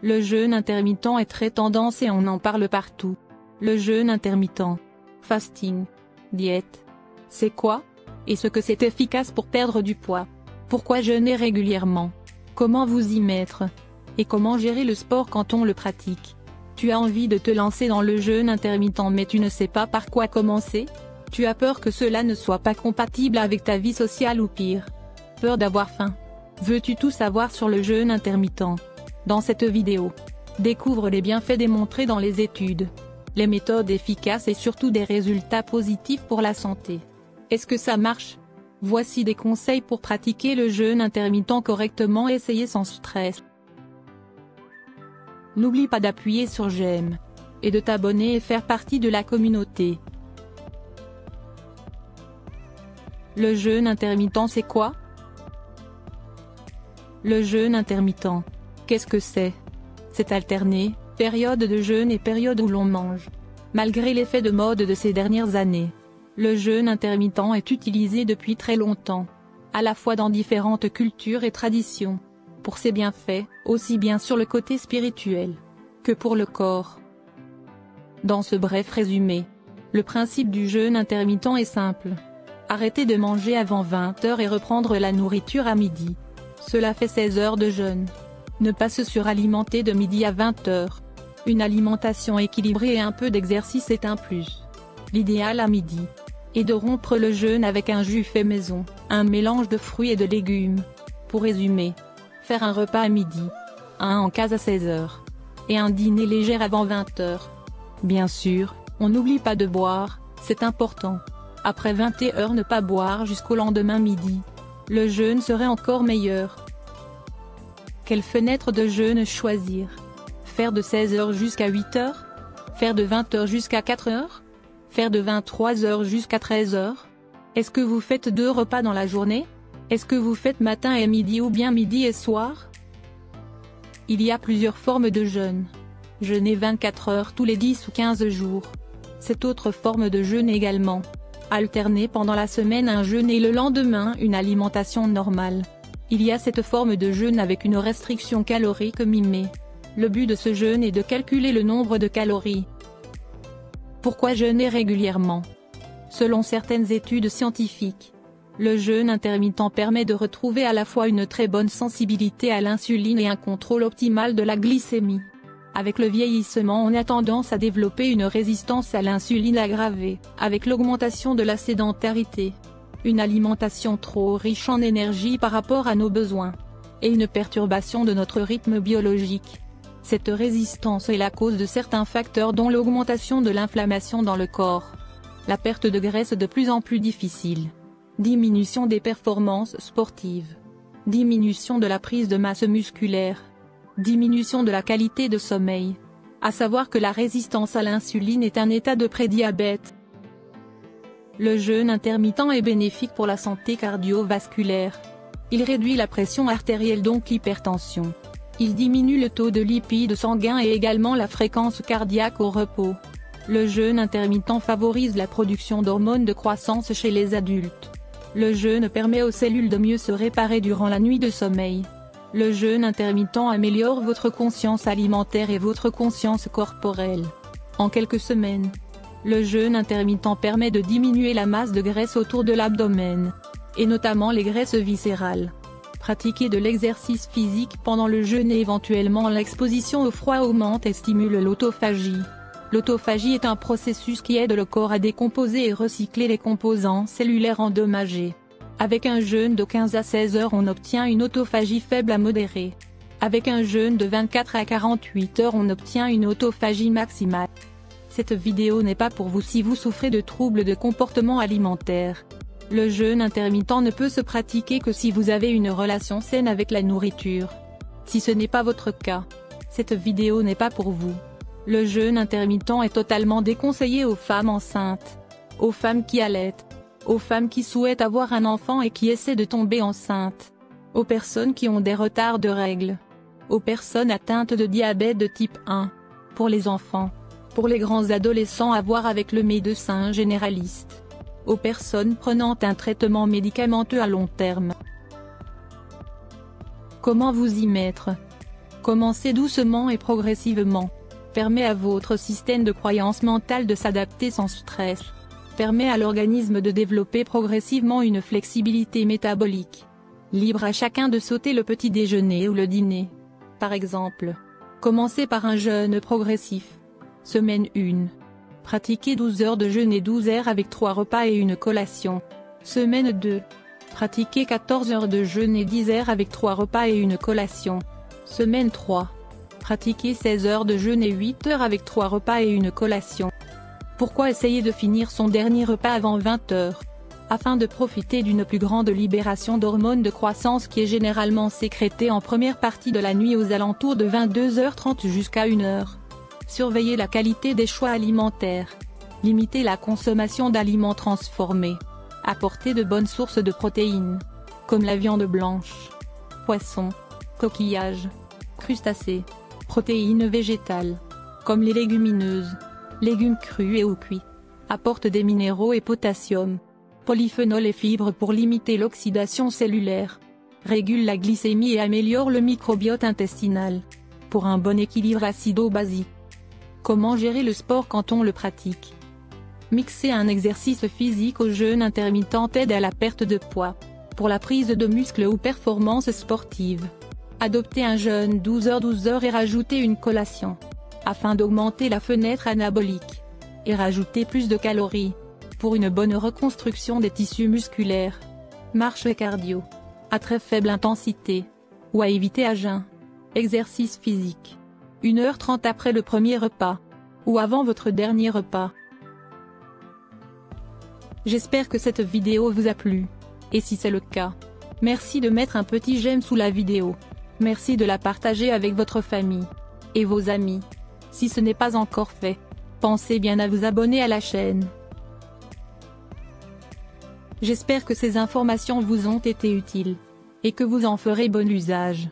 Le jeûne intermittent est très tendance et on en parle partout. Le jeûne intermittent. Fasting. Diète. C'est quoi? Est-ce que c'est efficace pour perdre du poids? Pourquoi jeûner régulièrement? Comment vous y mettre? Et comment gérer le sport quand on le pratique? Tu as envie de te lancer dans le jeûne intermittent mais tu ne sais pas par quoi commencer? Tu as peur que cela ne soit pas compatible avec ta vie sociale ou pire? Peur d'avoir faim? Veux-tu tout savoir sur le jeûne intermittent? Dans cette vidéo, découvre les bienfaits démontrés dans les études, les méthodes efficaces et surtout des résultats positifs pour la santé. Est-ce que ça marche? Voici des conseils pour pratiquer le jeûne intermittent correctement et essayer sans stress. N'oublie pas d'appuyer sur j'aime et de t'abonner et faire partie de la communauté. Le jeûne intermittent c'est quoi? Le jeûne intermittent. Qu'est-ce que c'est? C'est alterné, période de jeûne et période où l'on mange. Malgré l'effet de mode de ces dernières années, le jeûne intermittent est utilisé depuis très longtemps, à la fois dans différentes cultures et traditions, pour ses bienfaits, aussi bien sur le côté spirituel que pour le corps. Dans ce bref résumé, le principe du jeûne intermittent est simple. Arrêter de manger avant 20 h et reprendre la nourriture à midi. Cela fait 16 heures de jeûne. Ne pas se suralimenter de midi à 20 h. Une alimentation équilibrée et un peu d'exercice est un plus. L'idéal à midi est de rompre le jeûne avec un jus fait maison, un mélange de fruits et de légumes. Pour résumer, faire un repas à midi, un en case à 16 h, et un dîner léger avant 20 h. Bien sûr, on n'oublie pas de boire, c'est important. Après 21 h ne pas boire jusqu'au lendemain midi. Le jeûne serait encore meilleur. Quelle fenêtre de jeûne choisir? Faire de 16 h jusqu'à 8 h? Faire de 20 h jusqu'à 4 h? Faire de 23 h jusqu'à 13 h? Est-ce que vous faites 2 repas dans la journée? Est-ce que vous faites matin et midi ou bien midi et soir? Il y a plusieurs formes de jeûne. Jeûner 24 heures tous les 10 ou 15 jours. Cette autre forme de jeûne également. Alterner pendant la semaine un jeûne et le lendemain une alimentation normale. Il y a cette forme de jeûne avec une restriction calorique mimée. Le but de ce jeûne est de calculer le nombre de calories. Pourquoi jeûner régulièrement? Selon certaines études scientifiques, le jeûne intermittent permet de retrouver à la fois une très bonne sensibilité à l'insuline et un contrôle optimal de la glycémie. Avec le vieillissement on a tendance à développer une résistance à l'insuline aggravée, avec l'augmentation de la sédentarité, une alimentation trop riche en énergie par rapport à nos besoins, et une perturbation de notre rythme biologique. Cette résistance est la cause de certains facteurs dont l'augmentation de l'inflammation dans le corps, la perte de graisse de plus en plus difficile, diminution des performances sportives, diminution de la prise de masse musculaire, diminution de la qualité de sommeil. À savoir que la résistance à l'insuline est un état de prédiabète. Le jeûne intermittent est bénéfique pour la santé cardiovasculaire. Il réduit la pression artérielle donc l'hypertension. Il diminue le taux de lipides sanguins et également la fréquence cardiaque au repos. Le jeûne intermittent favorise la production d'hormones de croissance chez les adultes. Le jeûne permet aux cellules de mieux se réparer durant la nuit de sommeil. Le jeûne intermittent améliore votre conscience alimentaire et votre conscience corporelle. En quelques semaines, le jeûne intermittent permet de diminuer la masse de graisse autour de l'abdomen, et notamment les graisses viscérales. Pratiquer de l'exercice physique pendant le jeûne et éventuellement l'exposition au froid augmente et stimule l'autophagie. L'autophagie est un processus qui aide le corps à décomposer et recycler les composants cellulaires endommagés. Avec un jeûne de 15 à 16 heures on obtient une autophagie faible à modérée. Avec un jeûne de 24 à 48 heures on obtient une autophagie maximale. Cette vidéo n'est pas pour vous si vous souffrez de troubles de comportement alimentaire. Le jeûne intermittent ne peut se pratiquer que si vous avez une relation saine avec la nourriture. Si ce n'est pas votre cas, cette vidéo n'est pas pour vous. Le jeûne intermittent est totalement déconseillé aux femmes enceintes, aux femmes qui allaitent, aux femmes qui souhaitent avoir un enfant et qui essaient de tomber enceinte, aux personnes qui ont des retards de règles, aux personnes atteintes de diabète de type 1, pour les enfants, pour les grands adolescents à voir avec le médecin généraliste, aux personnes prenant un traitement médicamenteux à long terme. Comment vous y mettre? Commencez doucement et progressivement. Permet à votre système de croyance mentale de s'adapter sans stress. Permet à l'organisme de développer progressivement une flexibilité métabolique. Libre à chacun de sauter le petit déjeuner ou le dîner. Par exemple, commencez par un jeûne progressif. Semaine 1. Pratiquez 12 heures de jeûne et 12 heures avec 3 repas et une collation. Semaine 2. Pratiquez 14 heures de jeûne et 10 heures avec 3 repas et une collation. Semaine 3. Pratiquez 16 heures de jeûne et 8 heures avec 3 repas et une collation. Pourquoi essayer de finir son dernier repas avant 20 heures? Afin de profiter d'une plus grande libération d'hormones de croissance qui est généralement sécrétée en première partie de la nuit aux alentours de 22h30 jusqu'à 1h. Surveillez la qualité des choix alimentaires. Limitez la consommation d'aliments transformés. Apportez de bonnes sources de protéines, comme la viande blanche, poisson, coquillages, crustacés, protéines végétales, comme les légumineuses, légumes crus et ou cuits. Apporte des minéraux et potassium, polyphénols et fibres pour limiter l'oxydation cellulaire. Régule la glycémie et améliore le microbiote intestinal. Pour un bon équilibre acido-basique. Comment gérer le sport quand on le pratique? Mixer un exercice physique au jeûne intermittent aide à la perte de poids. Pour la prise de muscle ou performance sportive. Adopter un jeûne 12 heures et rajouter une collation. Afin d'augmenter la fenêtre anabolique. Et rajouter plus de calories. Pour une bonne reconstruction des tissus musculaires. Marche et cardio. À très faible intensité. Ou à éviter à jeun. Exercice physique. 1h30 après le premier repas. Ou avant votre dernier repas. J'espère que cette vidéo vous a plu. Et si c'est le cas, merci de mettre un petit j'aime sous la vidéo. Merci de la partager avec votre famille. Et vos amis. Si ce n'est pas encore fait, pensez bien à vous abonner à la chaîne. J'espère que ces informations vous ont été utiles. Et que vous en ferez bon usage.